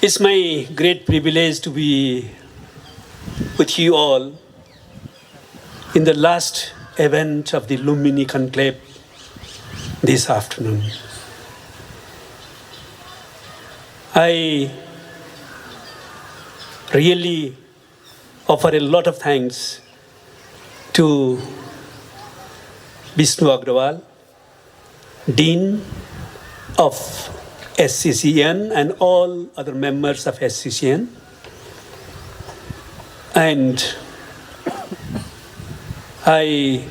It's my great privilege to be with you all in the last event of the Lumbini Conclave this afternoon. I really offer a lot of thanks to Vishnu Agrawal, Dean of HCCN and all other members of HCCN, and I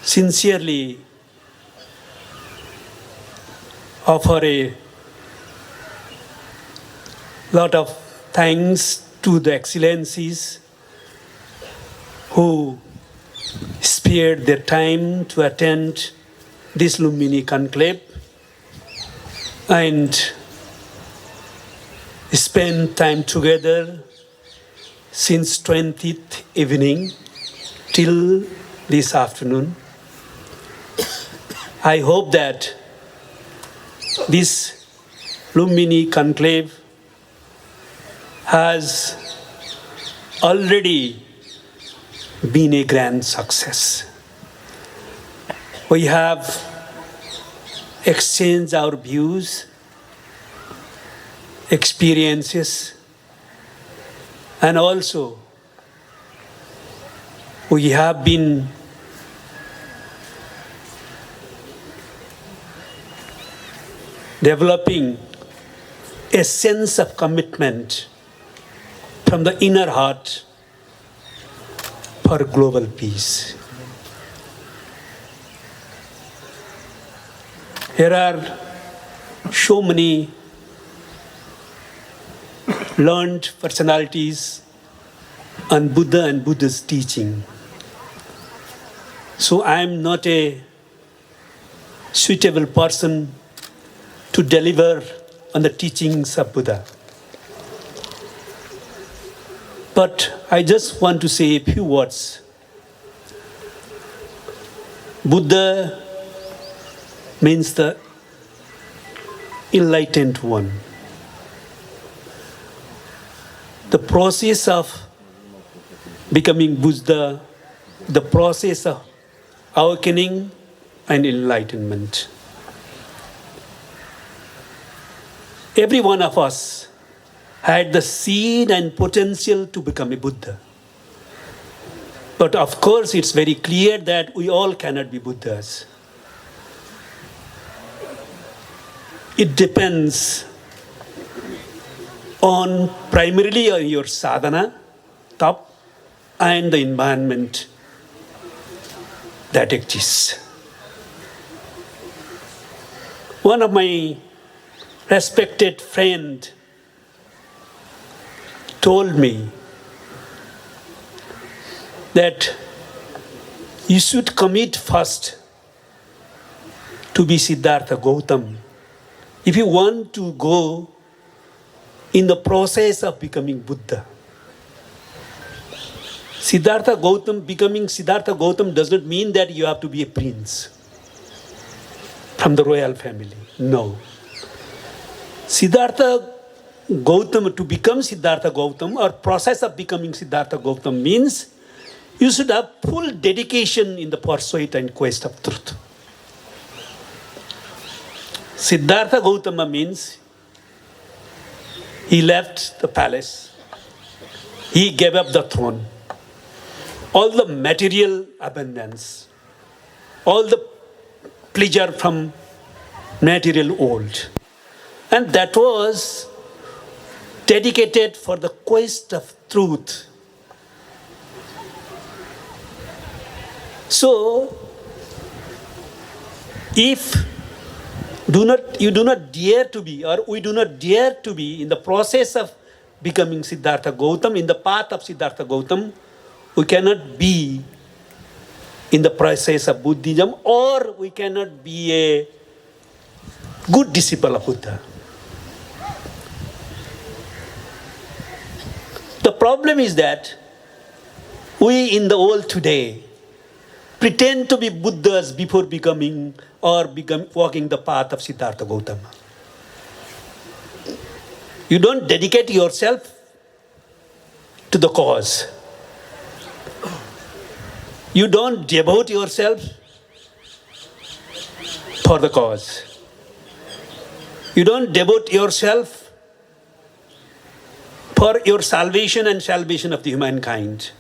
sincerely offer a lot of thanks to the excellencies who spared their time to attend this Lumbini Conclave and spend time together since 20th evening till this afternoon. I hope that this Lumbini Conclave has already been a grand success. We have exchanged our views, experiences, and also we have been developing a sense of commitment from the inner heart for global peace. Here are so many learned personalities on Buddha and Buddhist teaching. So I am not a suitable person to deliver on the teachings of Buddha. But I just want to say a few words. Buddha means the enlightened one. The process of becoming Buddha, the process of awakening and enlightenment. Every one of us had the seed and potential to become a Buddha. But of course, it's very clear that we all cannot be Buddhas. It depends on primarily on your sadhana, tap, and the environment that exists. One of my respected friend told me that you should commit first to be Siddhartha Gautam if you want to go in the process of becoming Buddha. Becoming Siddhartha Gautam does not mean that you have to be a prince from the royal family. No. Siddhartha Gautam, to become Siddhartha Gautam or process of becoming Siddhartha Gautam means you should have full dedication in the pursuit and quest of truth. Siddhartha Gautama means he left the palace, he gave up the throne, all the material abundance, all the pleasure from material world. And that was dedicated for the quest of truth. So, if you do not dare to be, or we do not dare to be in the process of becoming Siddhartha Gautam, in the path of Siddhartha Gautam, we cannot be in the process of Buddhism, or we cannot be a good disciple of Buddha. The problem is that we in the world today pretend to be Buddhas before becoming or walking the path of Siddhartha Gautama. You don't dedicate yourself to the cause. You don't devote yourself for the cause. You don't devote yourself for your salvation and salvation of the humankind.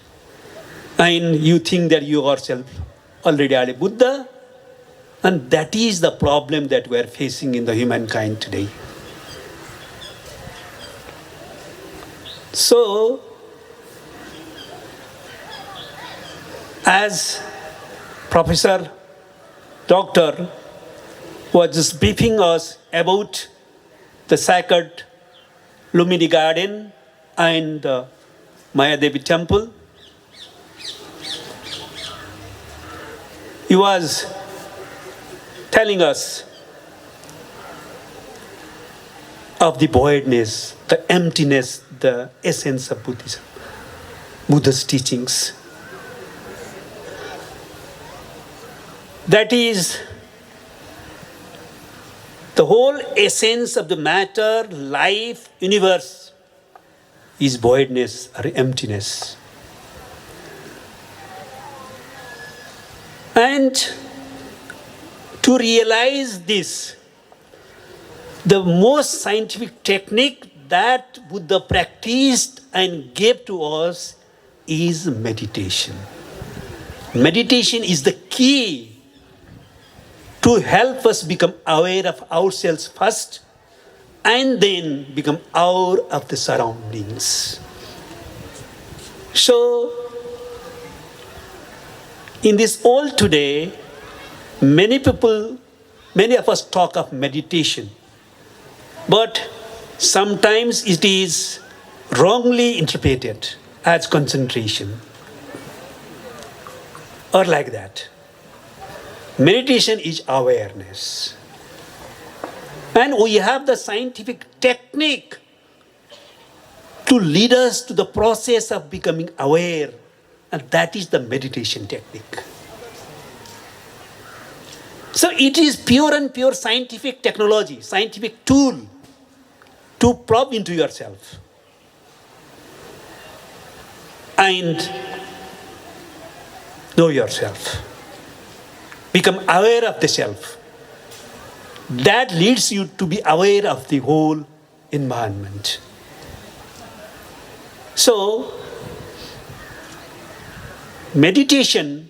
And you think that you yourself already are a Buddha. And that is the problem that we are facing in the humankind today. So, as Professor Doctor was just briefing us about the sacred Lumbini garden and the Mayadevi temple, he was telling us of the voidness, the emptiness, the essence of Buddhism, Buddha's teachings. That is the whole essence of the matter, life, universe is voidness or emptiness. And to realize this, the most scientific technique that Buddha practiced and gave to us is meditation. Meditation is the key to help us become aware of ourselves first and then become aware of the surroundings. So, in this world today, many of us talk of meditation, but sometimes it is wrongly interpreted as concentration or like that. Meditation is awareness. And we have the scientific technique to lead us to the process of becoming aware, and that is the meditation technique. So it is pure and pure scientific technology, scientific tool to probe into yourself and know yourself. Become aware of the self. That leads you to be aware of the whole environment. So, meditation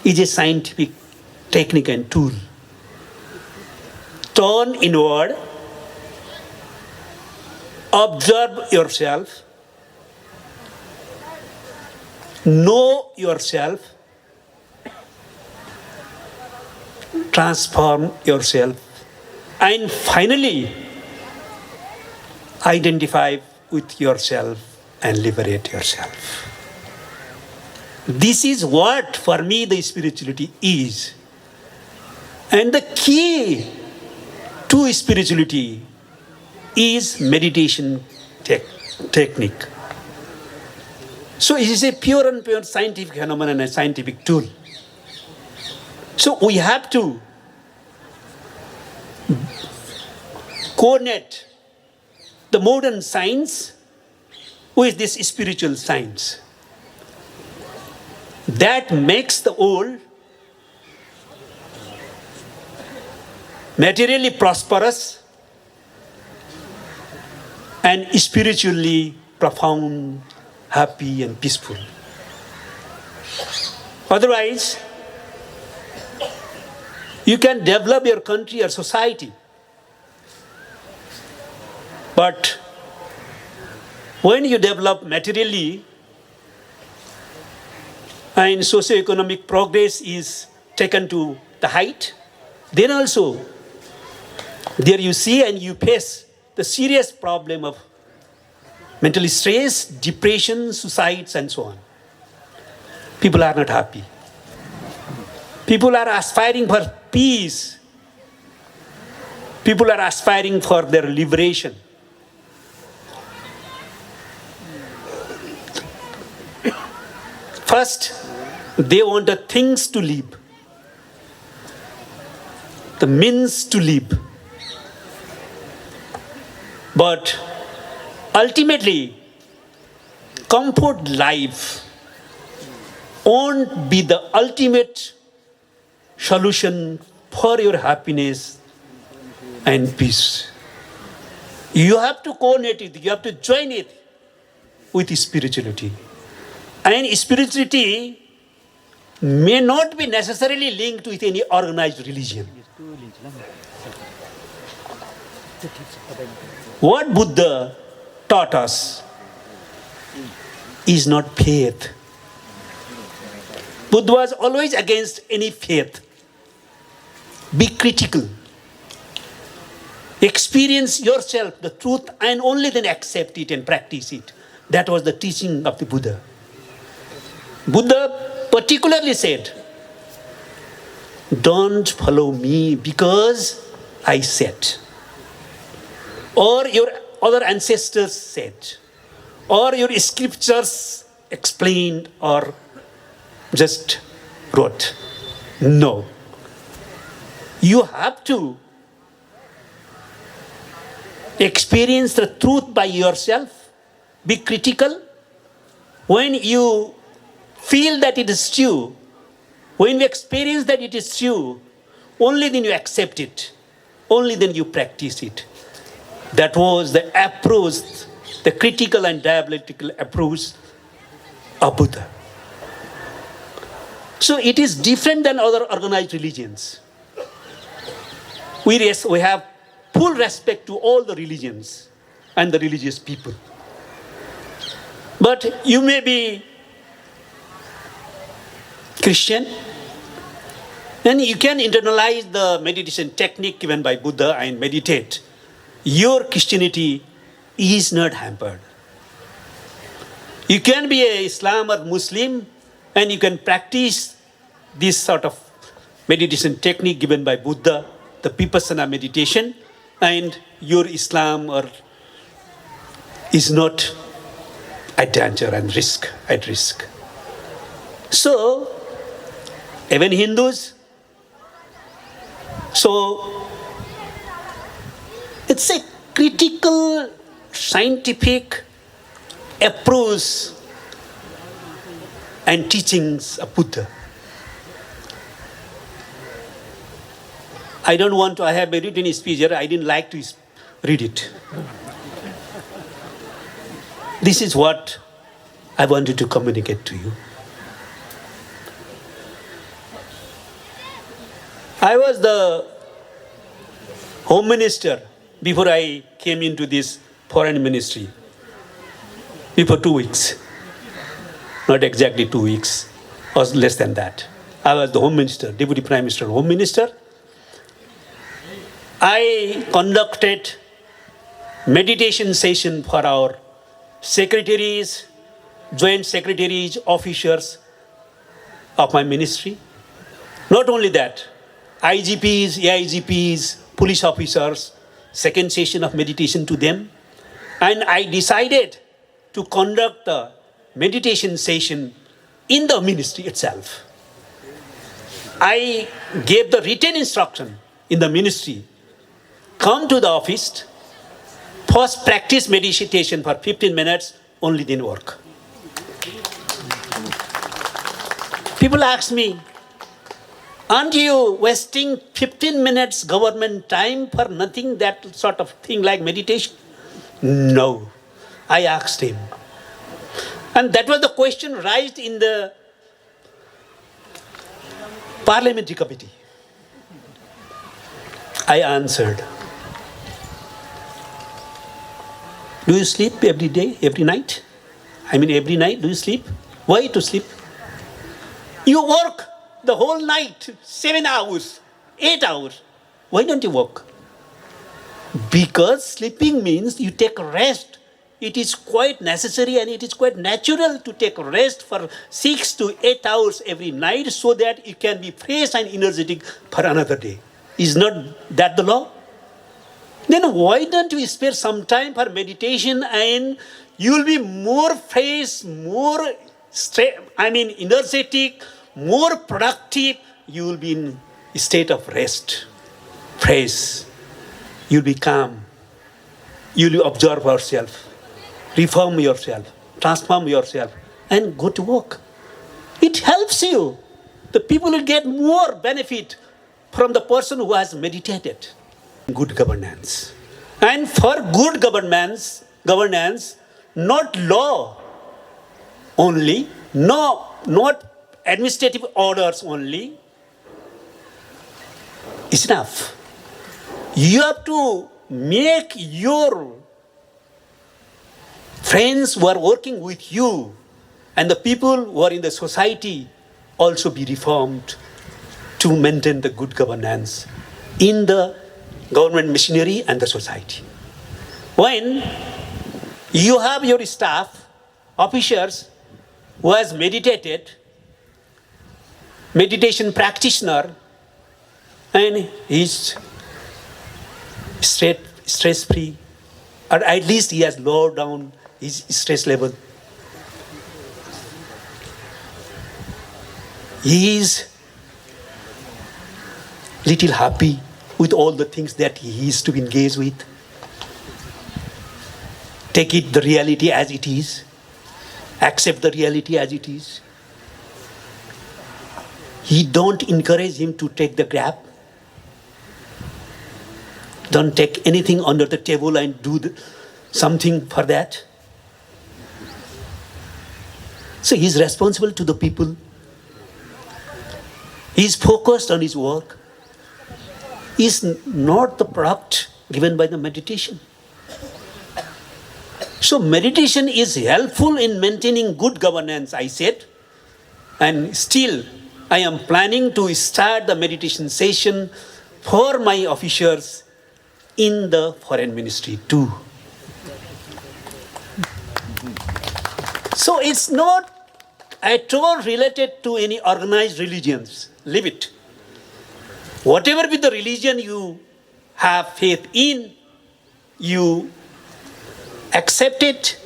is a scientific technique and tool. Turn inward, observe yourself, know yourself, transform yourself, and finally identify with yourself and liberate yourself. This is what for me the spirituality is. And the key to spirituality is meditation technique. So it is a pure and pure scientific phenomenon and a scientific tool. So we have to coordinate the modern science with this spiritual science. That makes the world materially prosperous and spiritually profound, happy and peaceful. Otherwise, you can develop your country or society, but when you develop materially and socio-economic progress is taken to the height, then also there you see and you face the serious problem of mental stress, depression, suicides, and so on. People are not happy. People are aspiring for peace. People are aspiring for their liberation. First, They want the things to live, the means to live. But ultimately, comfort life won't be the ultimate solution for your happiness and peace. You have to coordinate it, you have to join it with spirituality. And spirituality may not be necessarily linked with any organized religion. What Buddha taught us is not faith. Buddha was always against any faith. Be critical. Experience yourself the truth and only then accept it and practice it. That was the teaching of the Buddha. Buddha particularly said, don't follow me because I said, or your other ancestors said, or your scriptures explained or just wrote. No. You have to experience the truth by yourself. Be critical. When you feel that it is true, when you experience that it is true, only then you accept it. Only then you practice it. That was the approach, the critical and dialectical approach of Buddha. So it is different than other organized religions. We have full respect to all the religions and the religious people. But you may be Christian, and you can internalize the meditation technique given by Buddha and meditate. Your Christianity is not hampered. You can be a Islam or Muslim, and you can practice this sort of meditation technique given by Buddha, the Vipassana meditation, and your Islam is not at danger and at risk. So, even Hindus, so it's a critical scientific approach and teachings of Buddha. I have a written speech here, I didn't like to read it. This is what I wanted to communicate to you. I was the Home Minister before I came into this foreign ministry. Before 2 weeks. Not exactly 2 weeks, or less than that. I was the Home Minister, Deputy Prime Minister, Home Minister. I conducted meditation session for our secretaries, joint secretaries, officers of my ministry. Not only that, IGPs, AIGPs, police officers, second session of meditation to them. And I decided to conduct the meditation session in the ministry itself. I gave the written instruction in the ministry, come to the office, first practice meditation for 15 minutes, only then work. People ask me, aren't you wasting 15 minutes government time for nothing, that sort of thing like meditation? No, I asked him. And that was the question raised in the parliamentary committee. I answered, do you sleep every day, every night? Every night, do you sleep? Why to sleep? You work the whole night, 7 hours, 8 hours. Why don't you work? Because sleeping means you take rest. It is quite necessary and it is quite natural to take rest for 6 to 8 hours every night so that you can be fresh and energetic for another day. Is not that the law? Then why don't you spare some time for meditation and you will be more fresh, more energetic, more productive, you will be in a state of rest, praise. You'll be calm. You'll observe yourself, reform yourself, transform yourself, and go to work. It helps you. The people will get more benefit from the person who has meditated. Good governance. And for good governance, not law only, not administrative orders only, is enough. You have to make your friends who are working with you and the people who are in the society also be reformed to maintain the good governance in the government machinery and the society. When you have your staff, officers who has meditated, meditation practitioner, and he's stress-free, or at least he has lowered down his stress level. He is little happy with all the things that he is to engage with. Take it the reality as it is. Accept the reality as it is. He don't encourage him to take the grab. Don't take anything under the table and do something for that. So he's responsible to the people. He's focused on his work. He's not the product given by the meditation. So meditation is helpful in maintaining good governance, I said. And still, I am planning to start the meditation session for my officers in the foreign ministry too. So it's not at all related to any organized religions. Leave it. Whatever be the religion you have faith in, you accept it,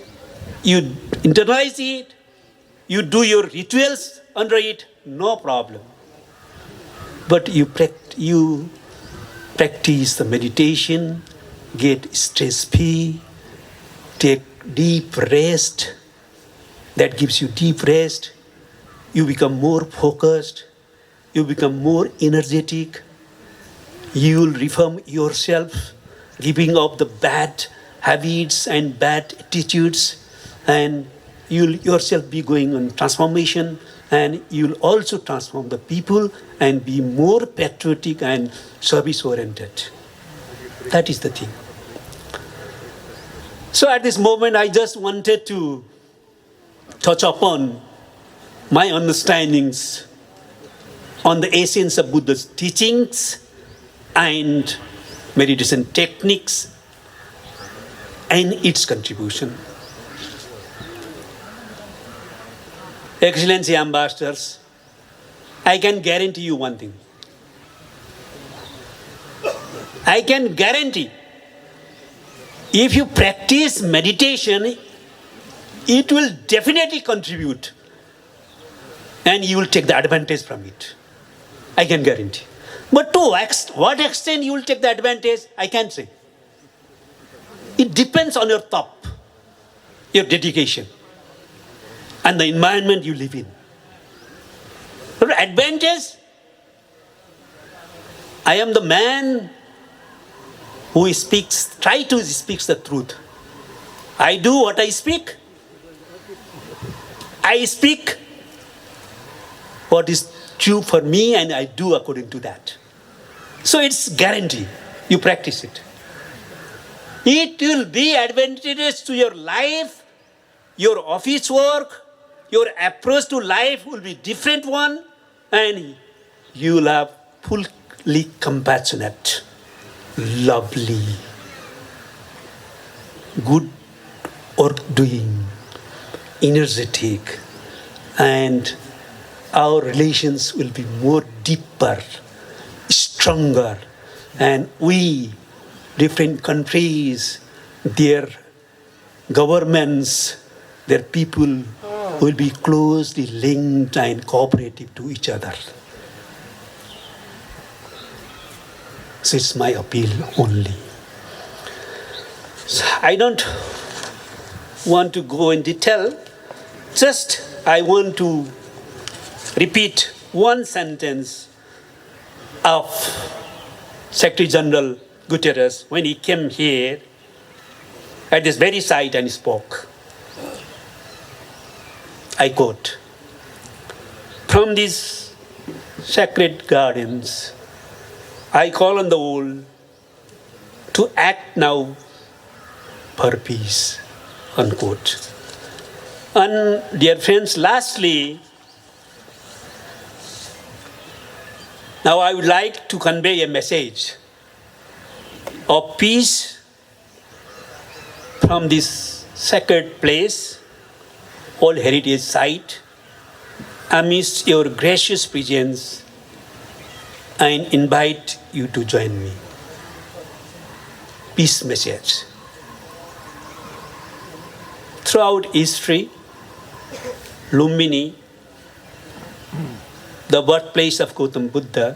you internalize it, you do your rituals under it, no problem. But you practice the meditation, get stress-free, take deep rest. That gives you deep rest. You become more focused. You become more energetic. You will reform yourself, giving up the bad habits and bad attitudes, and you'll yourself be going on transformation, and you'll also transform the people and be more patriotic and service-oriented. That is the thing. So at this moment, I just wanted to touch upon my understandings on the essence of Buddha's teachings and meditation techniques and its contribution. Excellency Ambassadors, I can guarantee you one thing. I can guarantee if you practice meditation, it will definitely contribute and you will take the advantage from it. I can guarantee. But to what extent you will take the advantage, I can't say. It depends on your thought, your dedication, and the environment you live in. For advantage, I am the man who try to speak the truth. I do what I speak. I speak what is true for me and I do according to that. So it's guaranteed. You practice it. It will be advantageous to your life, your office work, your approach to life will be different one, and you will have fully compassionate, lovely, good work doing, energetic, and our relations will be more deeper, stronger, and we, different countries, their governments, their people will be closely linked and cooperative to each other. So it's my appeal only. So I don't want to go in detail, just I want to repeat one sentence of Secretary General Guterres when he came here at this very site and spoke. I quote, "From these sacred gardens, I call on the world to act now for peace," unquote. And dear friends, lastly, now I would like to convey a message of peace from this sacred place, Old Heritage Site, amidst your gracious presence, and invite you to join me. Peace message. Throughout history, Lumbini, the birthplace of Gautam Buddha,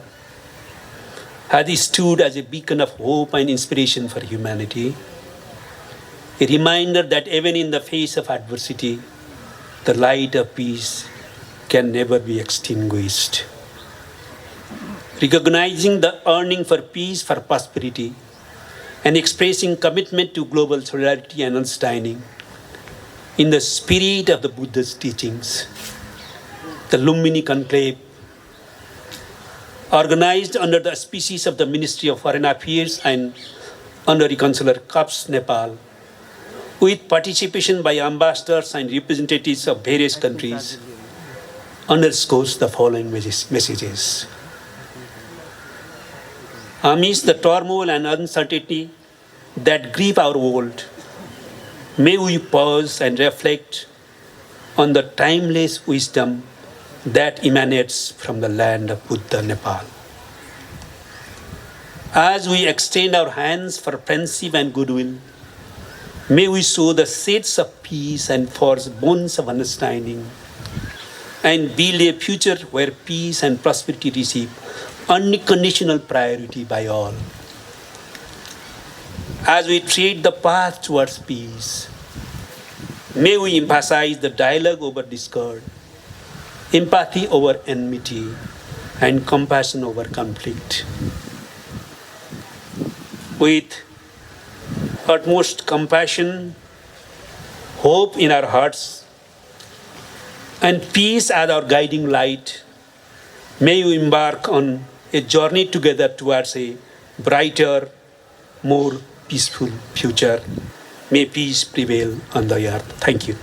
has stood as a beacon of hope and inspiration for humanity, a reminder that even in the face of adversity, the light of peace can never be extinguished. Recognizing the yearning for peace, for prosperity, and expressing commitment to global solidarity and understanding, in the spirit of the Buddha's teachings, the Lumbini Conclave, organized under the auspices of the Ministry of Foreign Affairs and Honorary Consular Corps, Nepal, with participation by ambassadors and representatives of various countries, underscores the following messages. Amidst the turmoil and uncertainty that grieve our world, may we pause and reflect on the timeless wisdom that emanates from the land of Buddha, Nepal. As we extend our hands for friendship and goodwill, may we sow the seeds of peace and forge bonds of understanding, and build a future where peace and prosperity receive unconditional priority by all. As we tread the path towards peace, may we emphasize the dialogue over discord, empathy over enmity, and compassion over conflict. With utmost compassion, hope in our hearts, and peace as our guiding light, may we embark on a journey together towards a brighter, more peaceful future. May peace prevail on the earth. Thank you.